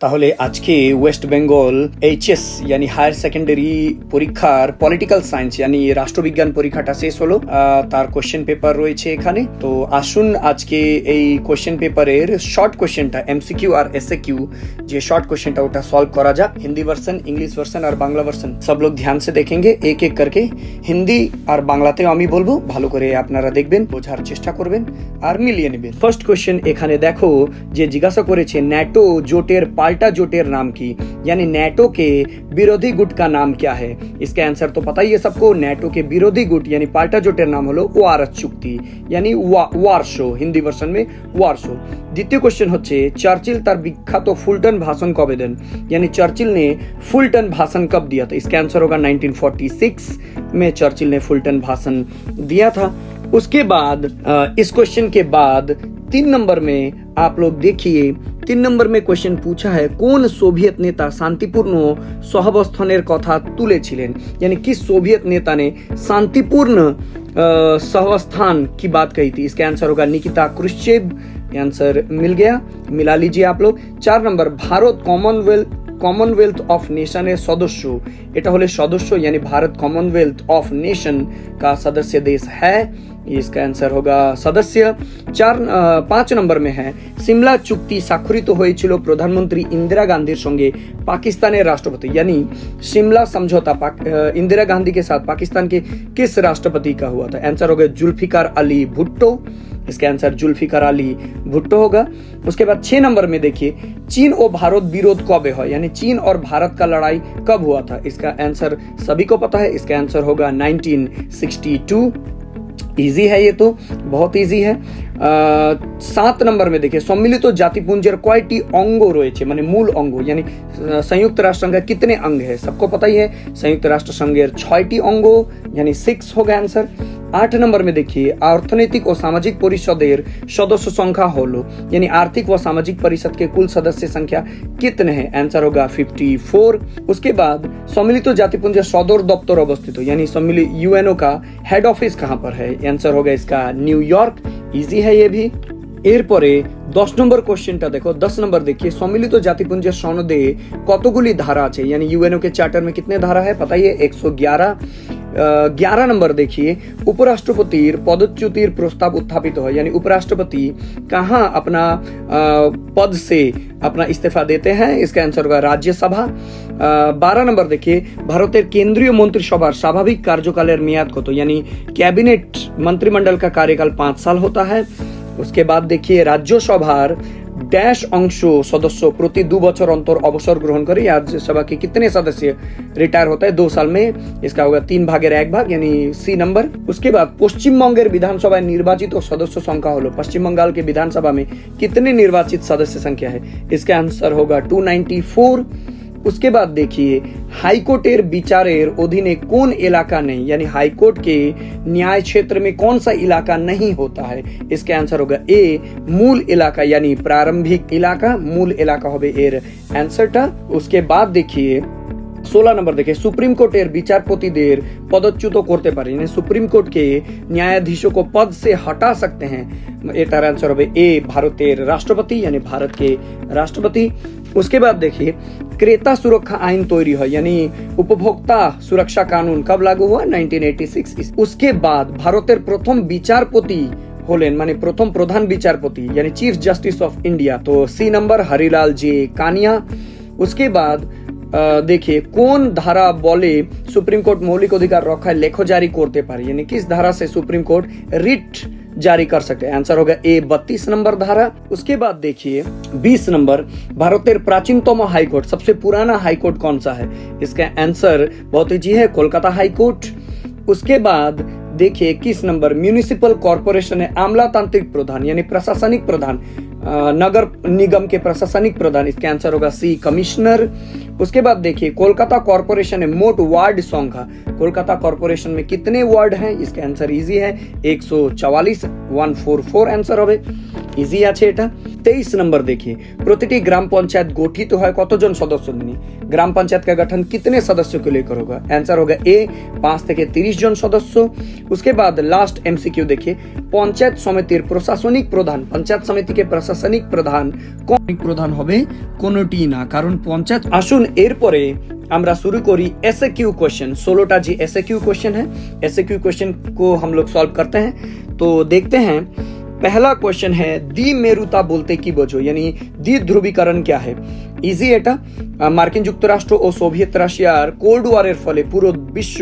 তাহলে আজকে West Bengal HS यानी হায়ার সেকেন্ডারি পরীক্ষার পলিটিক্যাল সায়েন্স यानी রাষ্ট্রবিজ্ঞান পরীক্ষাটা শেষ হলো। তার কোশ্চেন পেপার রয়েছে এখানে। তো আসুন আজকে এই কোশ্চেন পেপারের শর্ট কোশ্চেনটা এমসিকিউ আর এসএকিউ যে शॉर्ट क्वेश्चनটা ওটা সলভ করা যাক। হিন্দি ভার্সন, इंग्लिश ভার্সন আর বাংলা ভার্সন सब लोग ध्यान से देखेंगे एक एक करके। হিন্দি আর বাংলাতেও আমি বলবো, ভালো করে আপনারা দেখবেন, বোঝার চেষ্টা করবেন আর মিলিয়ে নেবেন। ফার্স্ট কোশ্চেন এখানে দেখো যে জিজ্ঞাসা করেছে ন্যাটো জোটের पाल्टा जोटेर नाम की यानी नेटो के विरोधी गुट का नाम क्या है। इसका आंसर तो पता ही है सबको, नेटो के विरोधी गुट यानी पाल्टा जोटेर नाम हलो ওয়ারশ চুক্তি यानी ওয়ারশো, হিন্দি ভার্সন में ওয়ারশো। দ্বিতীয় কোশ্চেন হচ্ছে চার্চিল তার বিখ্যাত ফুলটन भाषण कब देन यानी चर्चिल ने फुलटन भाषण कब दिया था। इसका आंसर होगा 1946 में चर्चिल ने फुलटन भाषण दिया था। उसके बाद इस क्वेश्चन के बाद 3 नंबर में आप लोग देखिए, 3 नंबर में क्वेश्चन पूछा है কোন সোভিয়েত নেতা শান্তিপূর্ণ সহাবস্থানের কথা তুলেছিলেন यानी किस सोवियत नेता ने शांतिपूर्ण सहावस्थान की बात कही थी। इसका आंसर होगा निकिता क्रुश्चेव। आंसर मिल गया, मिला लीजिए आप लोग। 4 number Bharat Commonwealth of nation এর সদস্য, এটা হলে সদস্য यानी भारत कॉमनवेल्थ ऑफ नेशन का सदस्य देश है। इसका आंसर होगा सदस्य। 5 नंबर में है সিমলা চুক্তি স্বাক্ষরিত হয়েছিল প্রধানমন্ত্রী इंदिरा गांधी संगे पाकिस्तान राष्ट्रपति यानी शिमला समझौता इंदिरा गांधी के साथ पाकिस्तान के किस राष्ट्रपति का हुआ था। आंसर होगा जुल्फिकार अली भुट्टो। इसका आंसर जुल्फिकार अली भुट्टो होगा। उसके बाद 6 नंबर में देखिए चीन और भारत विरोध कब है यानी चीन और भारत का लड़ाई कब हुआ था। इसका आंसर सभी को पता है, इसका आंसर होगा 1962। इजी है, ये तो बहुत इजी है। 7 नंबर में देखिए सम्मिलित জাতিপুঞ্জের কয়টি অঙ্গ রয়েছে মানে মূল অঙ্গ यानी संयुक्त राष्ट्र संघ कितने अंग है, सबको पता ही है। संयुक्त राष्ट्र संघের 6টি অঙ্গ यानी 6 होगा आंसर। 8 नंबर में देखिए अर्थनैतिक और सामाजिक परिषदेर सदस्य संख्या हलो यानी आर्थिक व सामाजिक परिषद के कुल सदस्य संख्या कितने हैं। आंसर होगा 54। उसके बाद सम्मिलित জাতিপুঞ্জের सदर दफ्तर अवस्थित हो यानी सम्मिलित यूएनओ का हेड ऑफिस कहाँ पर है। आंसर होगा इसका न्यूयॉर्क। इजी है ये भी। এরপরে 10 নম্বর কোশ্চেনটা দেখো। 10 नंबर देखिए सम्मिलित জাতিপুঞ্জের সনদে কতগুলি ধারা আছে यानी यूएनओ के चार्टर में कितने धारा है पता ही है 111। 11 नंबर देखिए उपराष्ट्रपतिर पदच्युतिर प्रस्ताव उत्थापित हो यानी उपराष्ट्रपति कहाँ अपना पद से अपना इस्तीफा देते हैं। इसका आंसर होगा राज्यसभा। 12 नंबर देखिए भारतेर केंद्रीय मंत्रिसभार स्वाभाविक कार्यकालेर मेयाद कत यानी कैबिनेट मंत्रिमंडल का कार्यकाल 5 साल होता है। उसके बाद देखिए राज्यसभार डैश अंश सदस्य प्रति 2 बছর अंतर अवसर ग्रहण करे। राज्यसभा के कितने सदस्य रिटायर होता है 2 साल में। इसका होगा 3 भागेर 1 भाग यानी सी नंबर। उसके बाद पश्चिम बंगेर विधानसभा निर्वाचित सदस्य संख्या हलो पश्चिम बंगाल के विधानसभा में कितने निर्वाचित सदस्य संख्या है। इसका आंसर होगा 294। उसके बाद देखिए हाईकोर्टेर विचारेर अधीने कौन इलाका नहीं यानी हाईकोर्ट के न्याय क्षेत्र में कौन सा इलाका नहीं होता है। इसका आंसर होगा ए मूल इलाका यानी प्रारंभिक इलाका, मूल इलाका होबे एर आंसरटा। उसके बाद देखिए 16 नंबर देखिए सुप्रीम कोर्टेर বিচারপতিদের পদচ্যুত করতে পারে यानी सुप्रीम कोर्ट के न्यायाधीशों को पद से हटा सकते हैं। एटार आंसर होबे ए भारतेर राष्ट्रपति यानी भारत के राष्ट्रपति। उसके बाद देखिए क्रेता सुरक्षा आईन तैरी है यानी उपभोक्ता सुरक्षा कानून कब लागू हुआ 1986। उसके बाद भारतेर प्रथम বিচারপতি হলেন মানে প্রথম প্রধান বিচারপতি यानी चीफ जस्टिस ऑफ इंडिया तो सी नंबर हरिलाल जे कानिया। उसके बाद देखिए कौन धारा बोले सुप्रीम कोर्ट मौलिक अधिकार रक्षा लेखो जारी करते पारे यानी किस धारा से सुप्रीम कोर्ट रिट जारी कर सकते हैं। आंसर होगा ए 32 नंबर धारा। उसके बाद देखिए 20 नंबर भारतेर प्राचीनतम हाईकोर्ट सबसे पुराना हाईकोर्ट कौन सा है। इसका आंसर बहुत इजी है कोलकाता हाईकोर्ट। उसके बाद देखिए 21 नंबर म्यूनिसिपल कॉर्पोरेशन है आमलातांत्रिक प्रधान यानी प्रशासनिक प्रधान नगर निगम के प्रशासनिक प्रधान। इसका आंसर होगा सी कमिश्नर। उसके बाद देखिए कोलकाता कॉर्पोरेशन है मोट वार्ड संख्या कोलकाता कॉर्पोरेशन में कितने वार्ड हैं। इसका आंसर इजी है 144 144 आंसर होगा। ইজি আছে এটা। 23 नंबर देखिए, प्रतिटी ग्राम पंचायत गठित है कतजन सदस्य निये, ग्राम पंचायत का गठन कितने सदस्यों को लेकर होगा? आंसर होगा ए 5 থেকে 30 জন সদস্য। उसके बाद लास्ट एमसीक्यू देखिए, पंचायत समितिर प्रशासनिक प्रधान, पंचायत समिति के प्रशासनिक प्रधान কোন প্রধান হবে? কোনটি না, কারণ पंचायत। আসুন এরপরে আমরা শুরু করি एसएक्यू क्वेश्चन। 16টা जी एसएक्यू क्वेश्चन है। एसएक्यू क्वेश्चन को हम लोग सॉल्व करते हैं। तो देखते हैं, पहला क्वेश्चन है দ্বিমেরুতা বলতে কি বোঝো, यानी দ্বিধ্রুবীকরণ क्या है? ইজি এটা। মার্কিন যুক্তরাষ্ট্র ও সোভিয়েত রাশিয়ার কোল্ড ওয়ারের ফলে পুরো বিশ্ব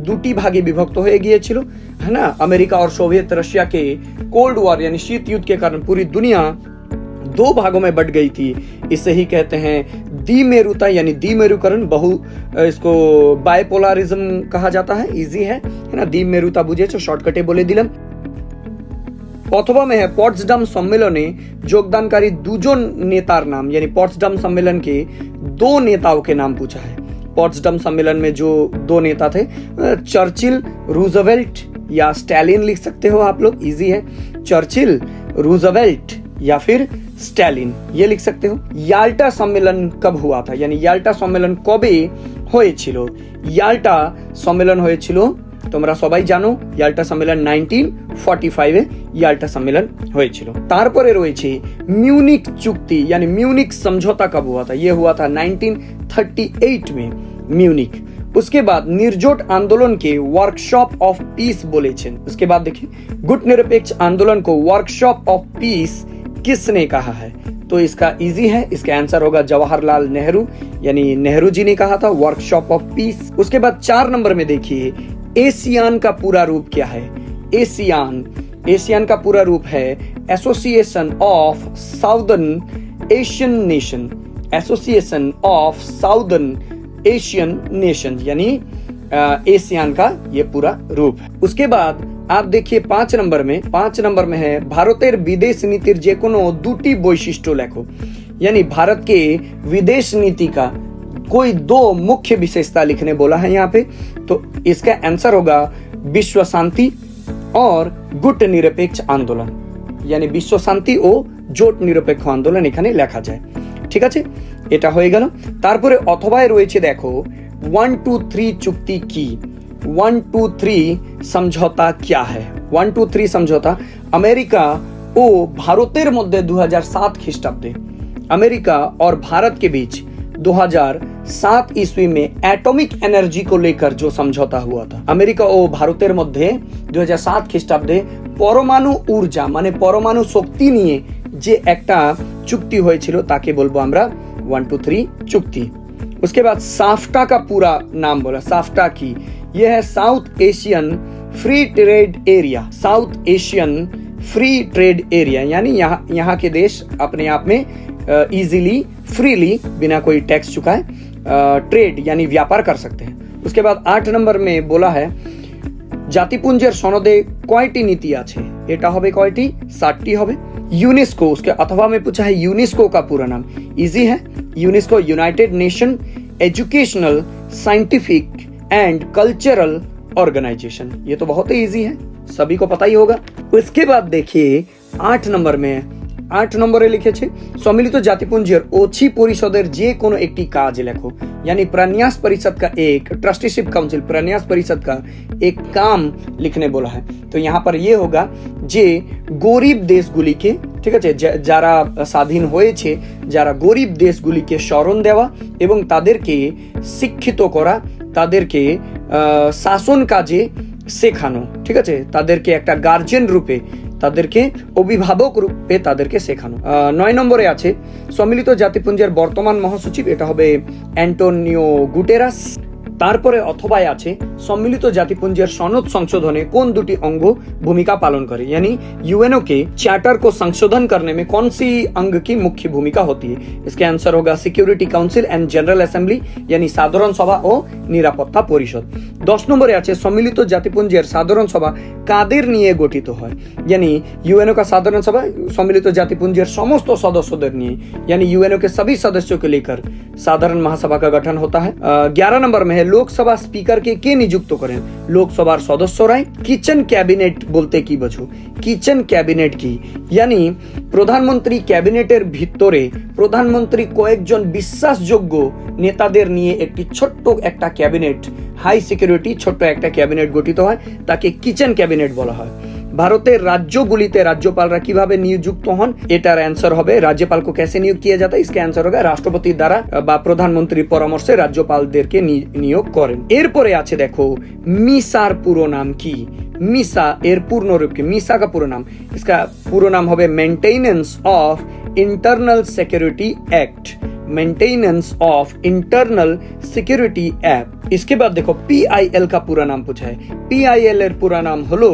দুটি ভাগে বিভক্ত হয়ে গিয়েছিল, है ना। अमेरिका और सोवियत रशिया के कोल्ड वॉर यानी शीत युद्ध के कारण पूरी दुनिया 2 भागों में बट गई थी। इसे ही कहते हैं द्विमेरुता यानी द्विमेरुकरण। इसको बाइपोलारिज्म कहा जाता है। इजी है ना। द्विमेरुता बुझेছো, শর্টকাটে বলে দিলাম। অথবা में है পটসডাম सम्मेलने योगदानकारी 2 জন नेतार नाम, यानी पॉट्सडम सम्मेलन के 2 नेताओं के नाम पूछा है। पॉट्सडम सम्मेलन में जो 2 नेता थे, चर्चिल, रूजवेल्ट या स्टैलिन लिख सकते हो आप लोग। इजी है, चर्चिल, रूजवेल्ट या फिर स्टैलिन, ये लिख सकते हो। याल्टा सम्मेलन कब हुआ था, यानी याल्टा सम्मेलन कबे হয়েছিল? याल्टा सम्मेलन হয়েছিল তোমরা সবাই জানো, याल्टा सम्मेलन 1945 এ याल्टा सम्मेलन হয়েছিল। তারপরে রয়েছে म्यूनिक चुक्ति यानी म्यूनिक समझौता कब हुआ था? ये हुआ था 1938 में, म्यूनिक। उसके बाद निर्जोट आंदोलन के वर्कशॉप ऑफ पीस बोलेছেন। उसके बाद देखिए, गुट निरपेक्ष आंदोलन को वर्कशॉप ऑफ पीस किसने कहा है? तो इसका इजी है, इसका आंसर होगा जवाहरलाल नेहरू, यानी नेहरू जी ने कहा था वर्कशॉप ऑफ पीस। उसके बाद 4 नंबर में देखिए, एशियान का पूरा रूप क्या है? एशियान का पूरा रूप है association of southern Asian nation, association of southern Asian nation, यानी एशियान का ये पूरा रूप है। उसके बाद आप देखिए 5 नंबर में है भारतेर विदेश नीतिर जे कोनो 2टी বৈশিষ্ট্য লেখো, यानी भारत के विदेश नीति का कोई 2 मुख्य विशेषता लिखने बोला है यहाँ पे। तो इसका आंसर होगा विश्व शांति और गुट निरपेक्ष आंदोलन, यानी विश्व शांति ও জোট নিরপেক্ষ আন্দোলন এখানে লেখা যায়। ঠিক আছে, এটা হয়ে গেল। তারপরে অথবায় রয়েছে দেখো 1 2 3 চুক্তি কি? 1 2 3 समझौता क्या है? 1 2 3 समझौता अमेरिका ও ভারতের মধ্যে 2007 খ্রিস্টাব্দে अमेरिका और भारत के बीच 2007 ईस्वी में एटॉमिक एनर्जी को लेकर जो समझौता हुआ था, अमेरिका ও ভারতের মধ্যে 2007 খ্রিস্টাব্দে পরমাণু ऊर्जा মানে পরমাণু শক্তি নিয়ে যে একটা চুক্তি হয়েছিল তাকে বলবো আমরা 1 2 3 চুক্তি। उसके बाद साफ्टा का पूरा नाम बोला, साफ्टा की यह है south Asian free trade area, south Asian free trade area, यानी यहाँ के देश अपने आप में इजीली फ्रीली बिना कोई टैक्स चुकाए ट्रेड यानी व्यापार कर सकते हैं। उसके बाद 8 नंबर में बोला है জাতিপুঞ্জের সনদে কয়টি নীতি আছে? এটা হবে কয়টি? 7টি হবে। यूनेस्को, उसके अथवा में पूछा है यूनेस्को का पूरा नाम। इजी है, UNESCO united nation educational scientific and cultural organisation. ये तो बहुत ही इजी है, सभी को पता ही होगा। उसके बाद देखिए 8 नंबर में 8 নম্বরে লিখেছে সম্মিলিত জাতিপুঞ্জের ওছি পরিষদের যে কোনো একটি কাজ লেখো, यानी प्रन्यास परिषद का एक ट्रस्टीशिप काउंसिल, प्रन्यास परिषद का एक काम लिखने बोला है। तो यहाँ पर ये होगा যে গরিব দেশগুলিকে, ঠিক আছে, যারা স্বাধীন হয়েছে, যারা গরিব দেশগুলিকে স্মরণ দেওয়া এবং তাদেরকে শিক্ষিত করা, তাদেরকে শাসন কাজে শেখানো, ঠিক আছে, তাদেরকে একটা গার্জিয়ান রূপে, তাদেরকে অভিভাবক রূপে তাদেরকে শেখানো। 9 নম্বরে আছে সম্মিলিত জাতিপুঞ্জের বর্তমান মহাসচিব, এটা হবে অ্যান্টোনিও গুটেরাস। তারপরে অথবায় আছে সম্মিলিত জাতিপুঞ্জের সনদ संशोधने कौन 2टी अंग भूमिका पालन करे, यानी यूएनओ के चार्टर को संशोधन करने में कौन सी अंग की मुख्य भूमिका होती है? इसके आंसर होगा security council and general assembly, यानी साधारण सभा ও নিরাপত্তা পরিষদ। 10 নম্বরে আছে সম্মিলিত জাতিপুঞ্জের সাধারণ সভা কাদের নিয়ে গঠিত হয়, यानी यूएनओ का साधारण सभा सम्मिलित জাতিপুঞ্জের समस्त सदस्यों নিয়ে, यानी यूएनओ के सभी सदस्यों को लेकर साधारण महासभा का गठन होता है। 11 नंबर में है लोकसभा स्पीकर के नियुक्त करें लोकसभार सदस्यराই किचन कैबिनेट बोलते की बचो किचन कैबिनेट की यानी প্রধানমন্ত্রী ক্যাবিনেটের ভিতরে প্রধানমন্ত্রী কয়েকজন বিশ্বাসযোগ্য নেতাদের নিয়ে একটি ছোট্ট একটা ক্যাবিনেট হাই সিকিউরিটি ছোট্ট একটা ক্যাবিনেট গঠিত হয় তাকে কিচেন ক্যাবিনেট বলা হয়। ভারতের রাজ্যগুলিতে রাজ্যপালরা কিভাবে নিযুক্ত হন এটার অ্যান্সার হবে राज्यपाल को कैसे नियुक्त किया जाता है इसका आंसर होगा রাষ্ট্রপতির দ্বারা বা প্রধানমন্ত্রীর পরামর্শে রাজ্যপালদেরকে নিয়োগ করেন। এরপরে আছে দেখো মিসার পুরো নাম কি मिसा एर पूर्ण रूप की मिसा का पूरा नाम इसका पूरा नाम होगा maintenance of internal security act maintenance of internal security act. इसके बाद देखो PIL का पूरा नाम पूछा है PIL एर पूरा नाम हलो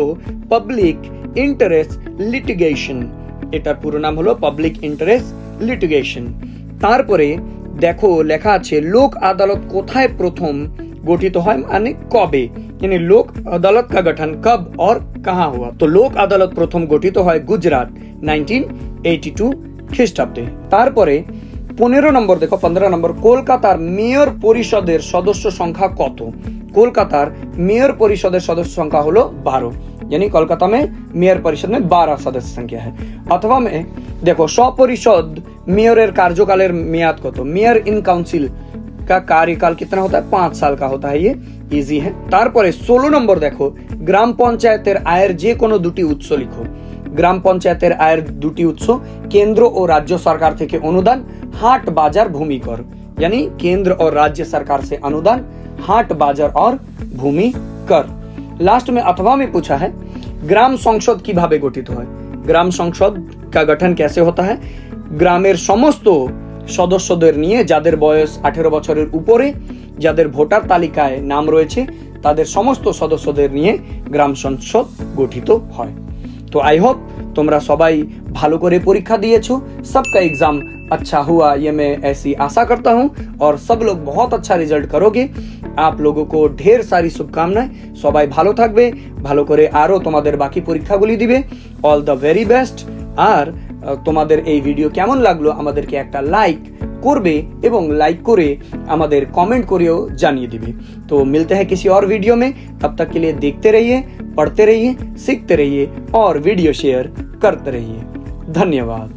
पब्लिक इंटरेस्ट लिटिगेशन एटार पूरा नाम हलो पब्लिक इंटरेस्ट लिटिगेशन। तारपरे देखो लेखा आछे लोक आदालत कोथाय प्रथम गठित হয় মানে কবে यानी लोक अदालत का गठन कब और कहां हुआ तो लोक अदालत प्रथम गठित হয় गुजरात 1982 খ্রিস্টাব্দে। তারপরে 15 নম্বর দেখো 15 নম্বর কলকাতার মেয়র পরিষদের সদস্য সংখ্যা কত কলকাতার মেয়র পরিষদের সদস্য সংখ্যা হলো 12 यानी कोलकाता में मेयर परिषद में 12 सदस्य संख्या है। अथवा में देखो स्वपरिषद मेयरेर कार्यकालेर मेयाद कत मेयर इन काउंसिल का कार्यकाल कितना होता है 5 साल का होता है ये इजी है। तारपरे 16 नम्बर देखो ग्राम पंचायतेर आয়ের যে কোনো দুটি উৎস লিখো গ্রাম পঞ্চায়েতের আয়ের দুটি উৎস केंद्र और राज्य सरकार থেকে अनुदान हाट बाजार भूमि कर यानी केंद्र और राज्य सरकार से अनुदान हाट बाजार और भूमि कर। लास्ट में अथवा में पूछा है ग्राम संसद কিভাবে গঠিত হয় ग्राम संसद का गठन कैसे होता है গ্রামের সমস্ত সদস্যদের নিয়ে যাদের বয়স 18 বছরের উপরে যাদের ভোটার তালিকায় নাম রয়েছে তাদের সমস্ত সদস্যদের নিয়ে গ্রাম সংসদ গঠিত হয়। তো आई होप তোমরা সবাই ভালো করে পরীক্ষা দিয়েছো सबका एग्जाम अच्छा हुआ ये मैं ऐसी आशा करता हूँ और सब लोग बहुत अच्छा रिजल्ट करोगे। आप लोगों को ढेर सारी शुभकामनाएं সবাই ভালো থাকবে ভালো করে আরো তোমাদের বাকি পরীক্ষাগুলি দিবে অল দ্য ভেরি বেস্ট। আর তোমাদের এই ভিডিও কেমন লাগলো আমাদেরকে একটা লাইক করবে এবং লাইক করে আমাদের কমেंट করেও জানিয়ে দিবে। तो मिलते हैं किसी और वीडियो में तब तक के लिए देखते रहिए पढ़ते रहिए सीखते रहिए और वीडियो शेयर करते रहिए। धन्यवाद।